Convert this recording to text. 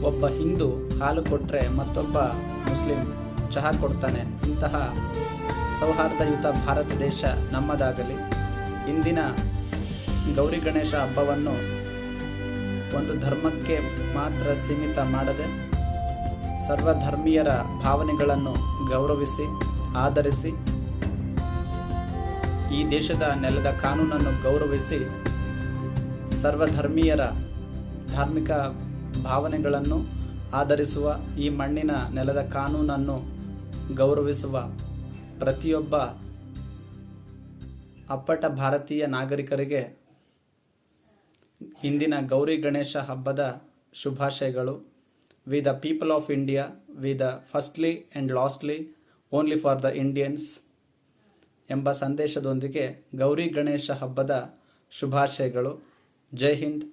ಒಬ್ಬ ಹಿಂದೂ ಹಾಲು ಕೊಟ್ಟರೆ ಮತ್ತೊಬ್ಬ ಮುಸ್ಲಿಂ ಚಹಾ ಕೊಡ್ತಾನೆ. ಇಂತಹ ಸೌಹಾರ್ದಯುತ ಭಾರತ ದೇಶ ನಮ್ಮದಾಗಲಿ. ಇಂದಿನ ಗೌರಿ ಗಣೇಶ ಹಬ್ಬವನ್ನು ಒಂದು ಧರ್ಮಕ್ಕೆ ಮಾತ್ರ ಸೀಮಿತ ಮಾಡದೆ ಸರ್ವಧರ್ಮೀಯರ ಭಾವನೆಗಳನ್ನು ಗೌರವಿಸಿ ಆಧರಿಸಿ ಈ ದೇಶದ ನೆಲದ ಕಾನೂನನ್ನು ಗೌರವಿಸಿ ಸರ್ವಧರ್ಮೀಯರ ಧಾರ್ಮಿಕ ಭಾವನೆಗಳನ್ನು ಆಧರಿಸುವ ಈ ಮಣ್ಣಿನ ನೆಲದ ಕಾನೂನನ್ನು ಗೌರವಿಸುವ ಪ್ರತಿಯೊಬ್ಬ ಅಪ್ಪಟ ಭಾರತೀಯ ನಾಗರಿಕರಿಗೆ ಇಂದಿನ ಗೌರಿ ಗಣೇಶ ಹಬ್ಬದ ಶುಭಾಶಯಗಳು. We the people of India, we the firstly and lastly only for the Indians ಎಂಬ ಸಂದೇಶದೊಂದಿಗೆ ಗೌರಿ ಗಣೇಶ ಹಬ್ಬದ ಶುಭಾಶಯಗಳು. ಜೈ ಹಿಂದ್.